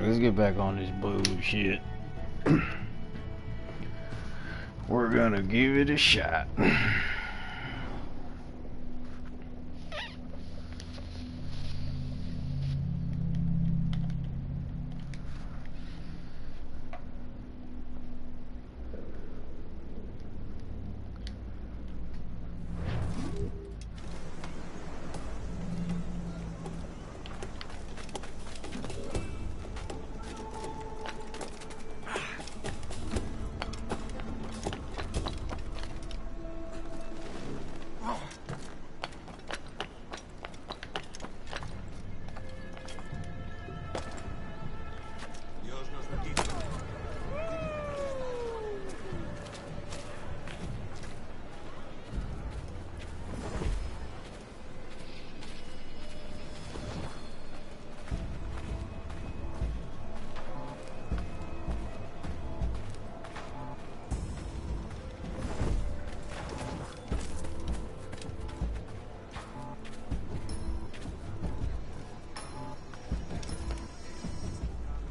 Alright, let's get back on this bullshit. We're gonna give it a shot.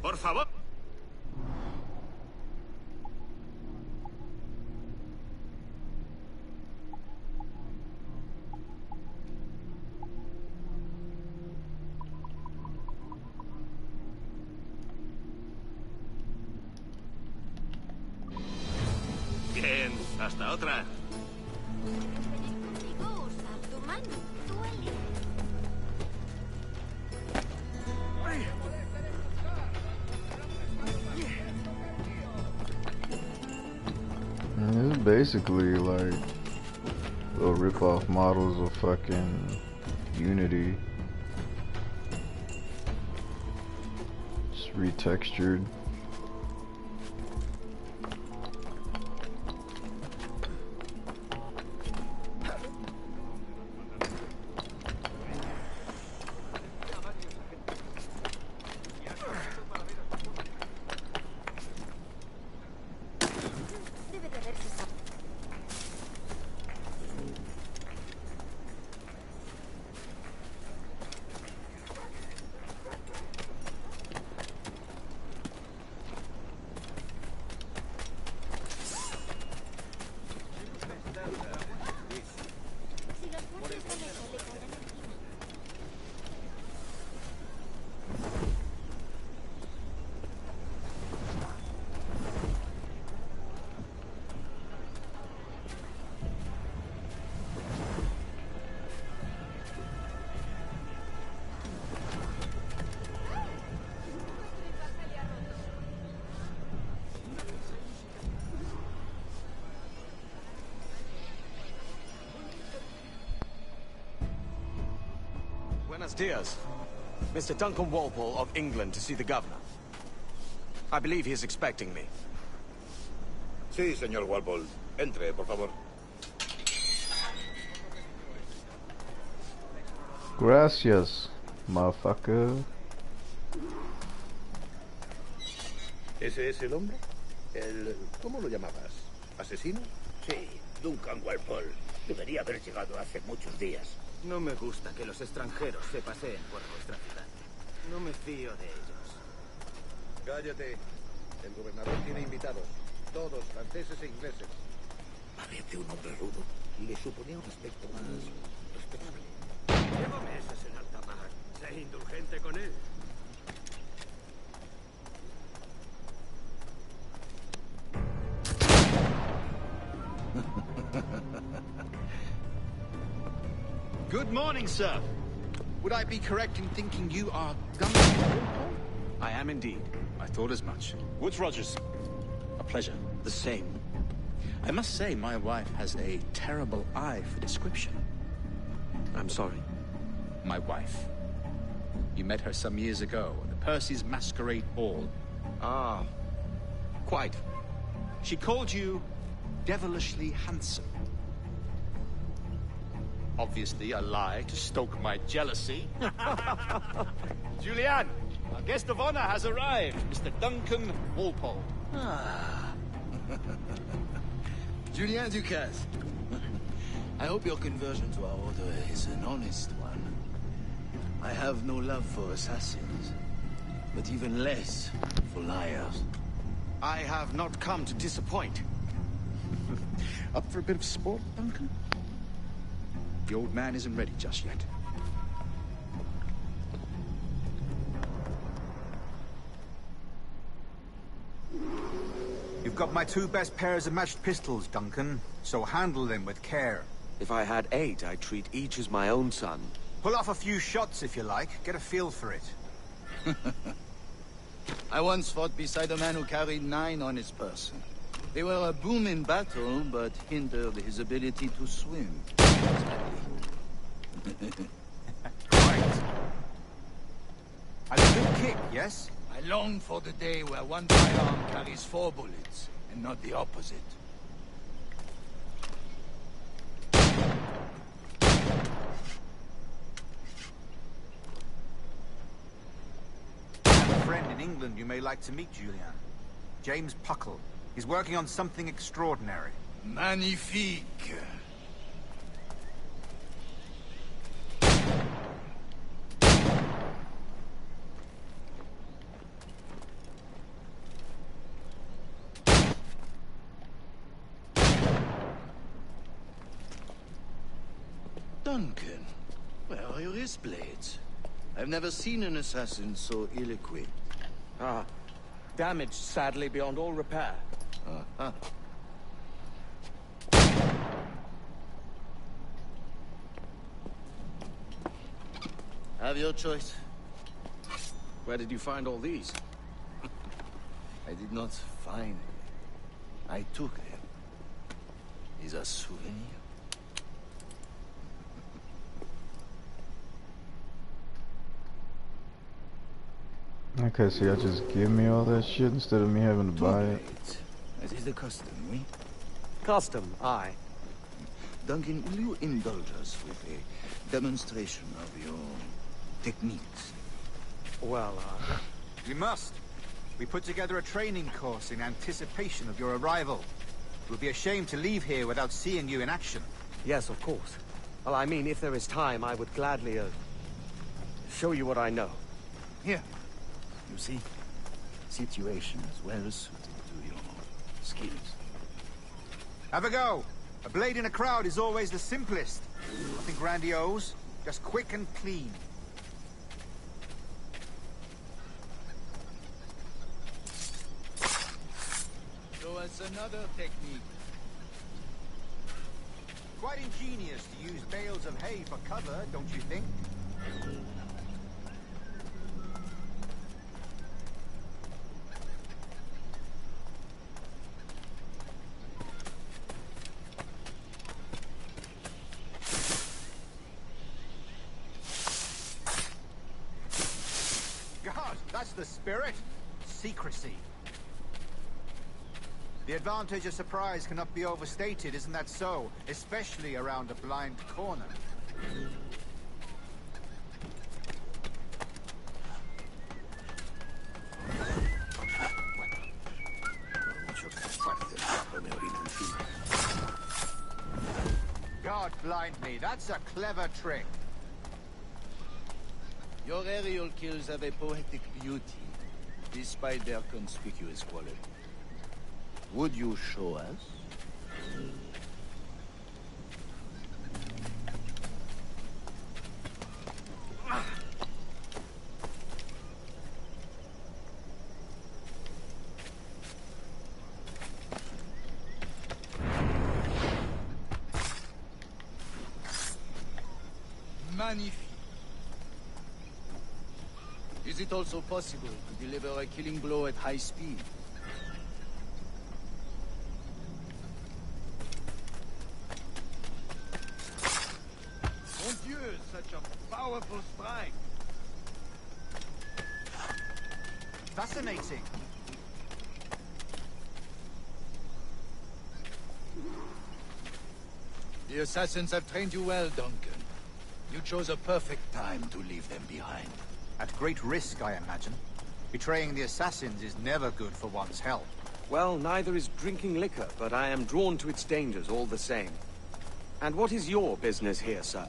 Por favor. Bien, hasta otra. It's basically like little rip-off models of fucking Unity. Just retextured. Buenos dias. Mr. Duncan Walpole of England to see the governor. I believe he is expecting me. Sí, señor Walpole. Entre, por favor. Gracias, motherfucker. ¿Ese es el hombre? ¿Cómo lo llamabas? ¿Asesino? Sí, Duncan Walpole. Debería haber llegado hace muchos días. No me gusta que los extranjeros se paseen por nuestra ciudad. No me fío de ellos. Cállate. El gobernador tiene invitados. Todos franceses e ingleses. Parece un hombre rudo. Le suponía un aspecto más respetable. Lleva meses en alta mar. Sé indulgente con él. Good morning, sir. Would I be correct in thinking you are Duncan? I am indeed. I thought as much. Woods Rogers. A pleasure. The same. I must say, my wife has a terrible eye for description. I'm sorry. My wife. You met her some years ago at the Percy's Masquerade Ball. Ah, quite. She called you devilishly handsome. Obviously a lie to stoke my jealousy. Julianne, our guest of honor has arrived, Mr. Duncan Walpole. Ah. Julien Ducasse. I hope your conversion to our order is an honest one. I have no love for assassins. but even less for liars. I have not come to disappoint. Up for a bit of sport, Duncan? The old man isn't ready just yet. You've got my 2 best pairs of matched pistols, Duncan, so handle them with care. If I had 8, I'd treat each as my own son. Pull off a few shots if you like, get a feel for it. I once fought beside a man who carried 9 on his person. They were a boom in battle, but hindered his ability to swim. Right. A good kick, yes? I long for the day where one firearm carries 4 bullets, and not the opposite. I have a friend in England you may like to meet, Julian. James Puckle. He's working on something extraordinary. Magnifique. Duncan, where are your wrist blades? I've never seen an assassin so ill-equipped. Ah, damaged sadly beyond all repair. Uh-huh. Have your choice. Where did you find all these? I did not find them. I took them. Is a souvenir. Okay, so y'all just give me all that shit instead of me having to buy it. That is the custom, oui? Custom, aye. Duncan, will you indulge us with a demonstration of your techniques? Well, We must. We put together a training course in anticipation of your arrival. It would be a shame to leave here without seeing you in action. yes, of course. Well, I mean, if there is time, I would gladly, show you what I know. Here. You see? Situation as well suited to your skills. Have a go. A blade in a crowd is always the simplest. Nothing grandiose, just quick and clean. Show us another technique. Quite ingenious to use bales of hay for cover, don't you think? God, that's the spirit. Secrecy. The advantage of surprise cannot be overstated, isn't that so? Especially around a blind corner. God blind me, that's a clever trick. Your aerial kills have a poetic beauty, despite their conspicuous quality. Would you show us? Magnifique. Is it also possible to deliver a killing blow at high speed? Mon Dieu, such a powerful strike! Fascinating. The assassins have trained you well, Duncan. You chose a perfect time to leave them behind. At great risk, I imagine. Betraying the assassins is never good for one's health. Well, neither is drinking liquor, but I am drawn to its dangers all the same. And what is your business here, sir?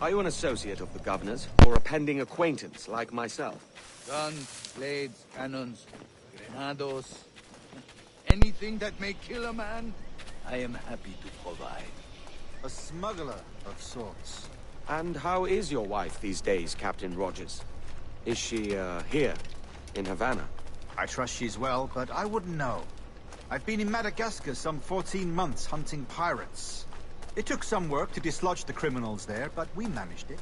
Are you an associate of the governor's, or a pending acquaintance like myself? Guns, blades, cannons, grenados. Anything that may kill a man, I am happy to provide. A smuggler of sorts. And how is your wife these days, Captain Rogers? Is she, here, in Havana? I trust she's well, but I wouldn't know. I've been in Madagascar some 14 months hunting pirates. It took some work to dislodge the criminals there, but we managed it.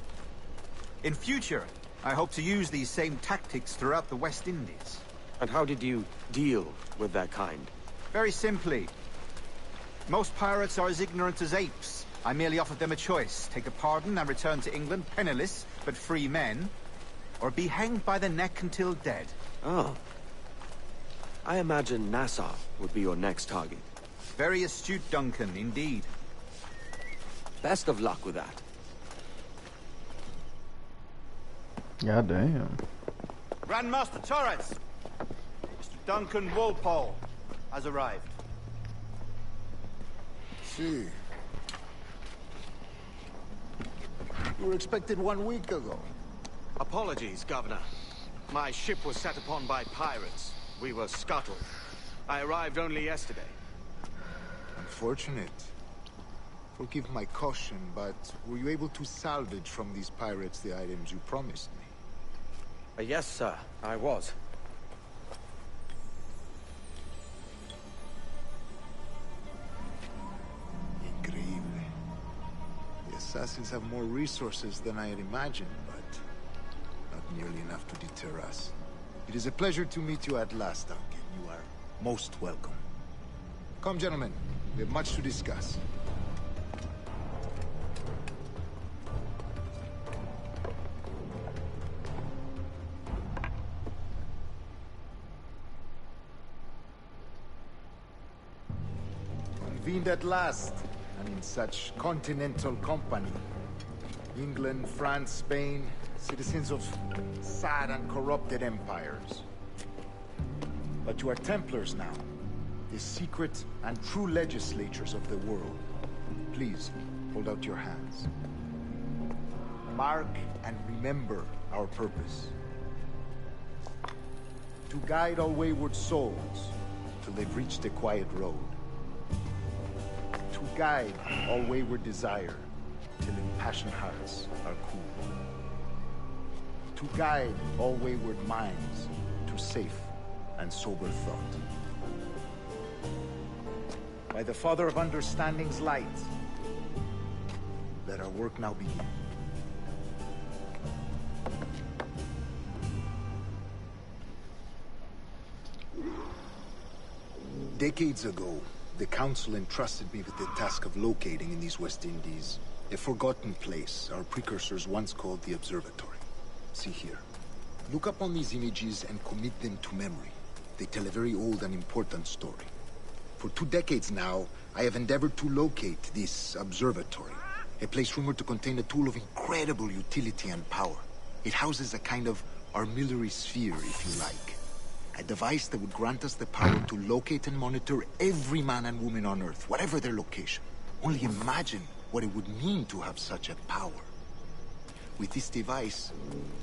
In future, I hope to use these same tactics throughout the West Indies. And how did you deal with that kind? Very simply. Most pirates are as ignorant as apes. I merely offered them a choice. Take a pardon and return to England penniless, but free men. Or be hanged by the neck until dead. Oh. I imagine Nassau would be your next target. Very astute, Duncan, indeed. Best of luck with that. God damn. Grandmaster Torres! Mr. Duncan Walpole has arrived. See. You were expected 1 week ago. Apologies, Governor. My ship was set upon by pirates. We were scuttled. I arrived only yesterday. Unfortunate. Forgive my caution, but were you able to salvage from these pirates the items you promised me? Yes, sir, I was. Increíble. The assassins have more resources than I had imagined, but not nearly enough to deter us. It is a pleasure to meet you at last, Duncan. You are most welcome. Come, gentlemen. We have much to discuss. Convened at last, and in such continental company. England, France, Spain, citizens of sad and corrupted empires. But you are Templars now, the secret and true legislators of the world. Please, hold out your hands. Mark and remember our purpose. To guide all wayward souls till they've reached a quiet road. To guide all wayward desire till impassioned hearts are cool. To guide all wayward minds to safe and sober thought. By the Father of Understanding's light, let our work now begin. Decades ago, the Council entrusted me with the task of locating in these West Indies a forgotten place our precursors once called the Observatory. See here. Look up on these images and commit them to memory. They tell a very old and important story. For 2 decades now, I have endeavored to locate this observatory, a place rumored to contain a tool of incredible utility and power. It houses a kind of armillary sphere, if you like. A device that would grant us the power to locate and monitor every man and woman on Earth, whatever their location. Only imagine what it would mean to have such a power. With this device,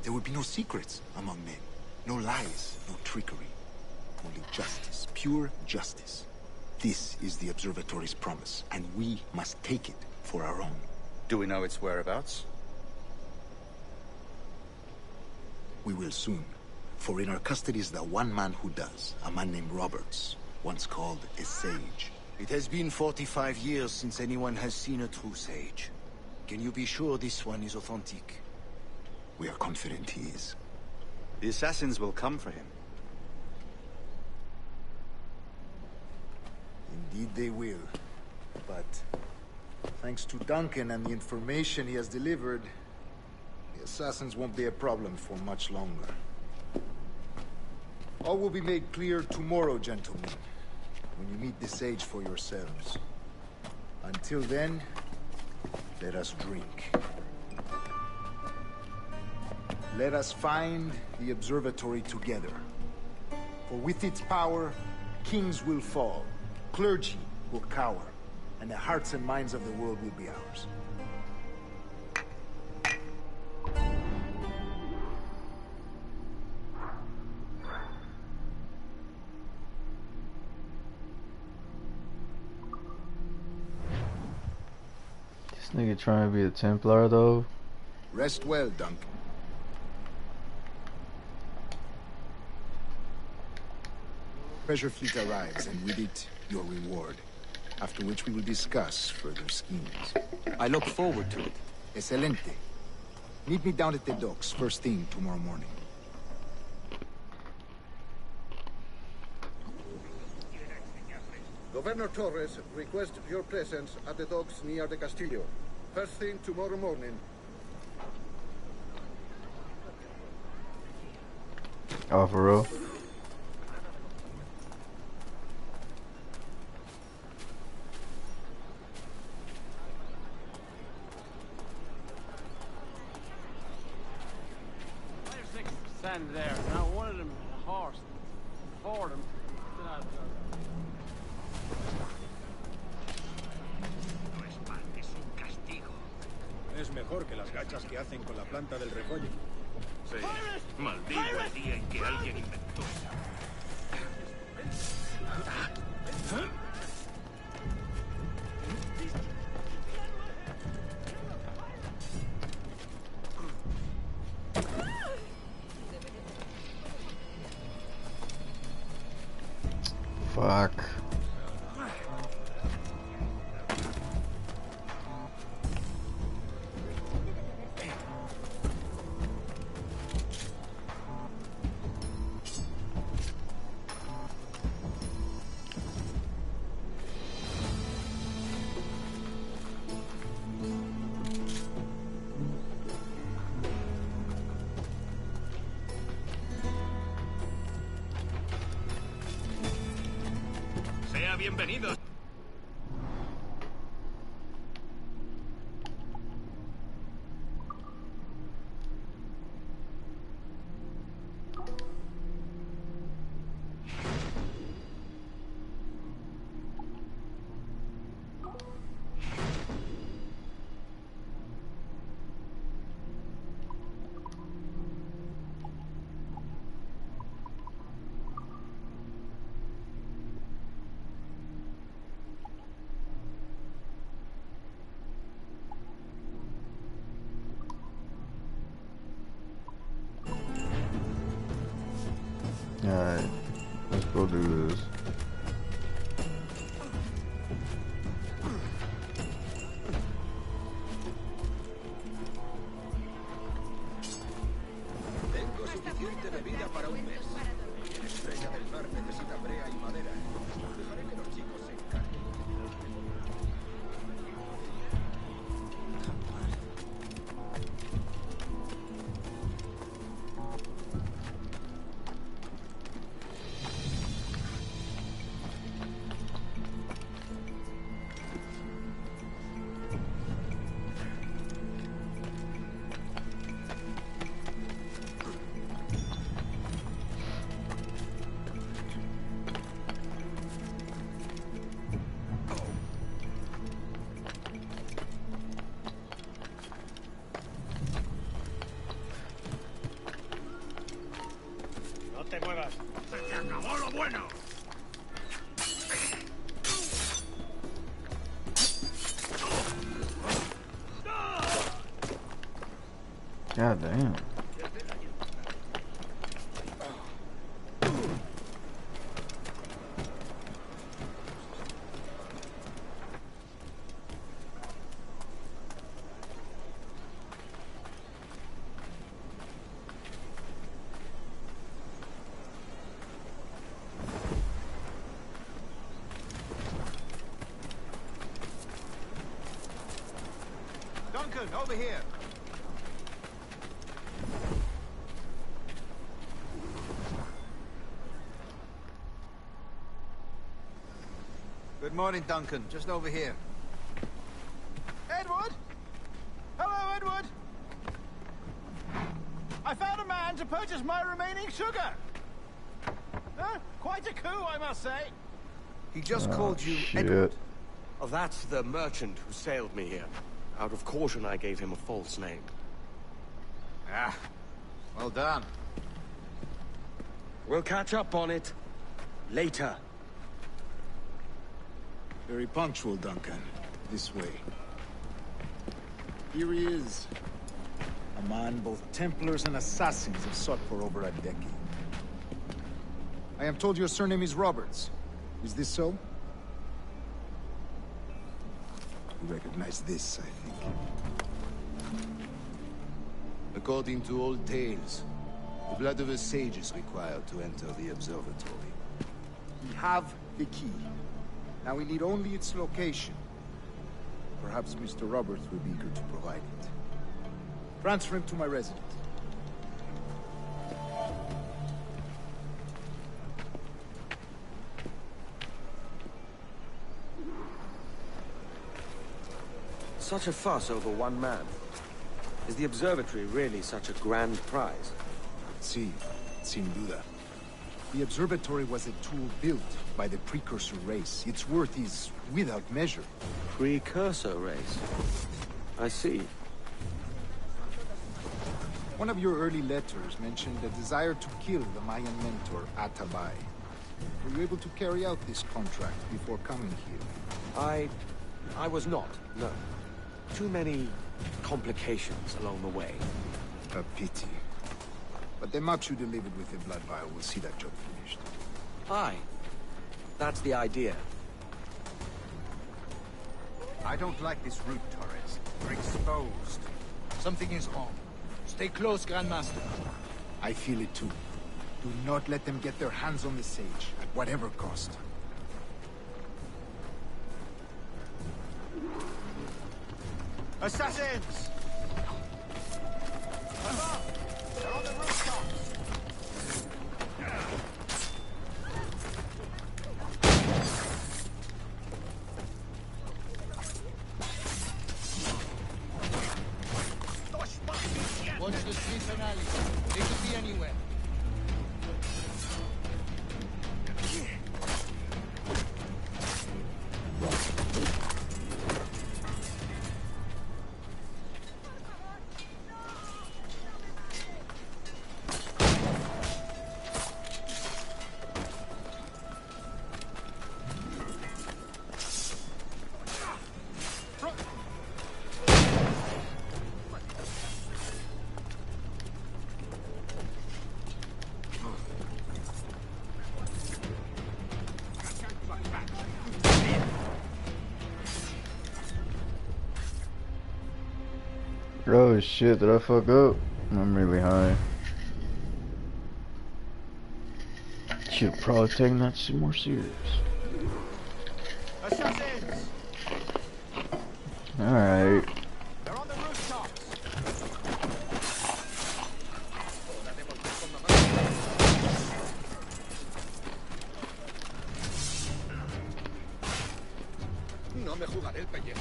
there would be no secrets among men. No lies, no trickery. Only justice, pure justice. This is the observatory's promise, and we must take it for our own. Do we know its whereabouts? We will soon. For in our custody is the one man who does, a man named Roberts, once called a sage. It has been 45 years since anyone has seen a true sage. Can you be sure this one is authentic? We are confident he is. The assassins will come for him. Indeed they will. But thanks to Duncan and the information he has delivered, the assassins won't be a problem for much longer. All will be made clear tomorrow, gentlemen, when you meet the sage for yourselves. Until then, let us drink. Let us find the observatory together. For with its power, kings will fall, clergy will cower, and the hearts and minds of the world will be ours. Nigga trying to be a Templar though. Rest well, Duncan. Treasure fleet arrives, and with it, your reward. After which we will discuss further schemes. I look forward to it. Excelente. Meet me down at the docks first thing tomorrow morning. Governor Torres requests your presence at the docks near the Castillo. First thing tomorrow morning. Oh, for real? Stand there. Now one of them had a horse. For them. Es mejor que las gachas que hacen con la planta del repollo. Sí. Maldigo el día en que alguien inventó. Fuck. Sea bienvenido. Alright, let's go do this. Tengo suficiente bebida para un mes. La estrella del mar necesita brea y madera. Dejaré que los chicos se encarguen. No te muevas. ¡Se te acabó lo bueno! God damn. Duncan, over here. Good morning, Duncan. Just over here. Edward? Hello, Edward. I found a man to purchase my remaining sugar. Quite a coup, I must say. He just called you shit. Edward. Oh, that's the merchant who sailed me here. Out of caution, I gave him a false name. Ah, well done. We'll catch up on it later. Very punctual, Duncan. This way. Here he is. A man both Templars and Assassins have sought for over a decade. I am told your surname is Roberts. Is this so? You recognize this, I think. According to old tales, the blood of a sage is required to enter the observatory. We have the key. Now we need only its location. Perhaps Mr. Roberts will be eager to provide it. Transfer him to my residence. Such a fuss over one man. Is the observatory really such a grand prize? Sí, sin duda. The observatory was a tool built by the precursor race. Its worth is without measure. Precursor race? I see. One of your early letters mentioned a desire to kill the Mayan mentor, Atabay. Were you able to carry out this contract before coming here? I was not, no. Too many complications along the way. A pity. But the map you delivered with the blood vial will see that job finished. Aye. That's the idea. I don't like this route, Torres. We're exposed. Something is wrong. Stay close, Grandmaster. I feel it too. Do not let them get their hands on the sage, at whatever cost. Assassins! Above! They're on the rooftops! Watch the streets and alleys. They could be anywhere. Oh shit, did I fuck up? I'm really high. Should probably take that some more serious. Assassins! Alright. They're on the rooftops! No me jugaré el pellejo.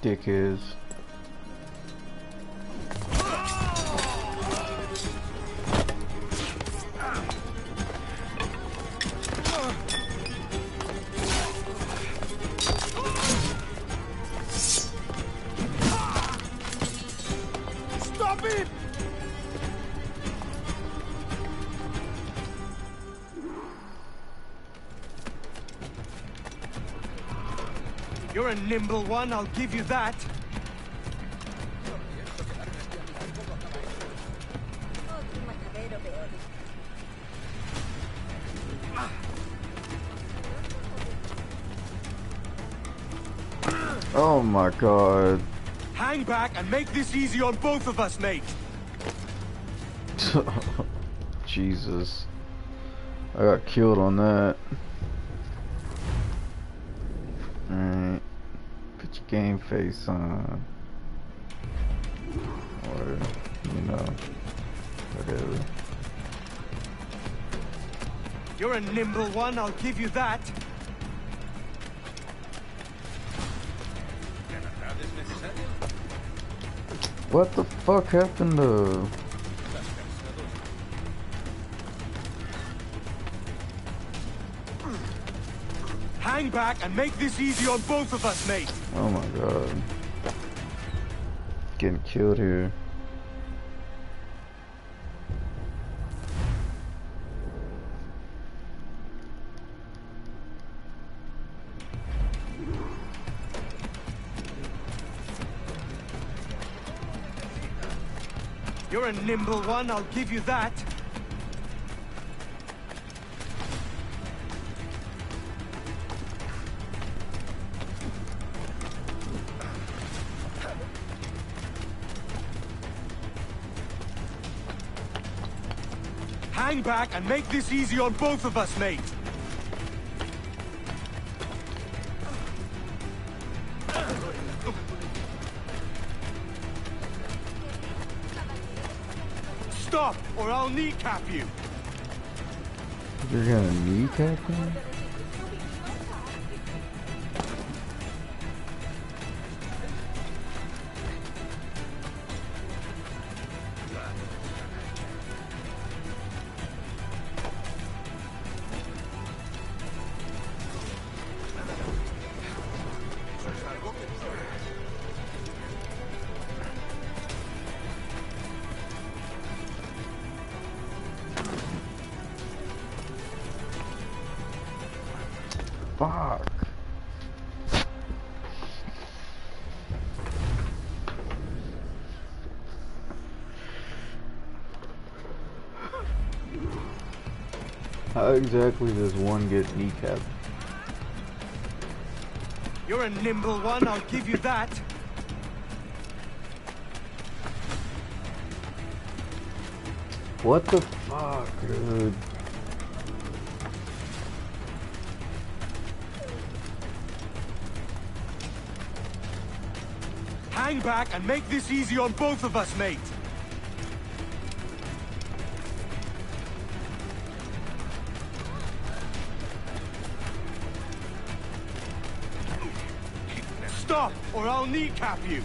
Dickheads. Stop it! You're a nimble one, I'll give you that. Oh my god. Hang back and make this easy on both of us, mate. Jesus. I got killed on that. Alright. Put your game face on. Or, you know, whatever. You're a nimble one, I'll give you that. What the fuck happened to... Hang back and make this easy on both of us, mate. Oh my god. Getting killed here. You're a nimble one, I'll give you that. Hang back and make this easy on both of us, mate. Stop, or I'll kneecap you. You're gonna kneecap him? Fuck. How exactly does one get kneecapped? You're a nimble one, I'll give you that. What the fuck, dude? Hang back and make this easy on both of us, mate. Stop, or I'll kneecap you.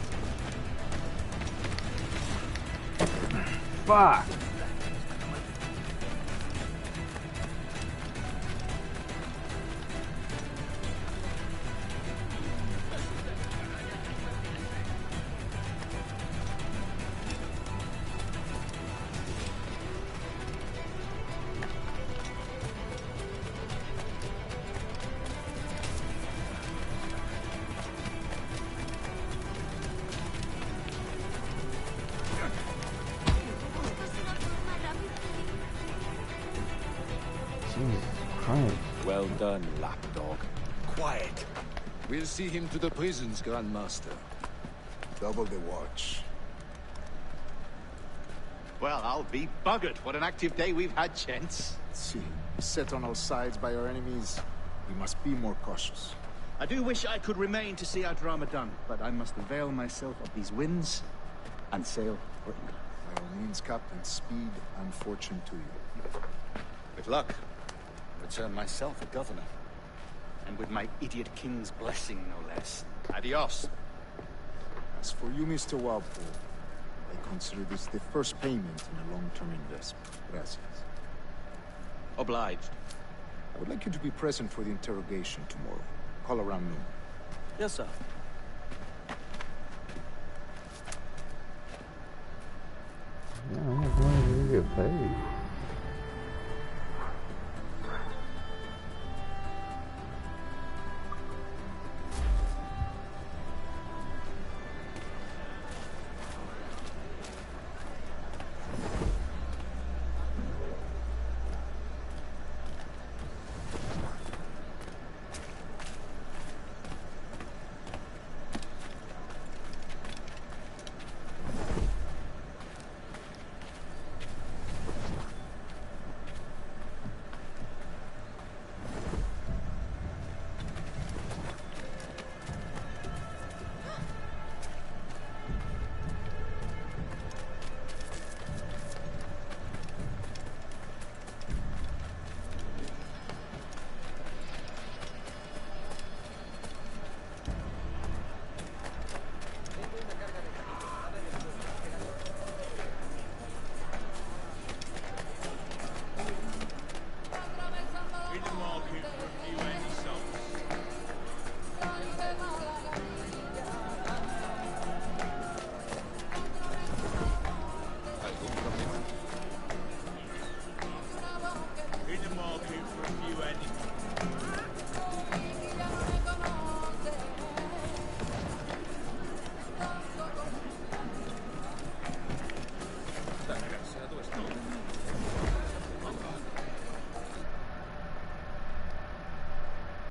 Fuck. Well done, lapdog. Quiet. We'll see him to the prisons, Grandmaster. Double the watch. Well, I'll be buggered. What an active day we've had, gents. See, set on all sides by our enemies. We must be more cautious. I do wish I could remain to see our drama done, but I must avail myself of these winds and sail for England. By all means, Captain, speed and fortune to you. With luck, return myself a governor. And with my idiot king's blessing, no less. Adios. As for you, Mr. Walpole, I consider this the first payment in a long-term investment. Gracias. Obliged. I would like you to be present for the interrogation tomorrow. Call around noon. Yes, sir. Yeah, I'm not going to get paid. looking for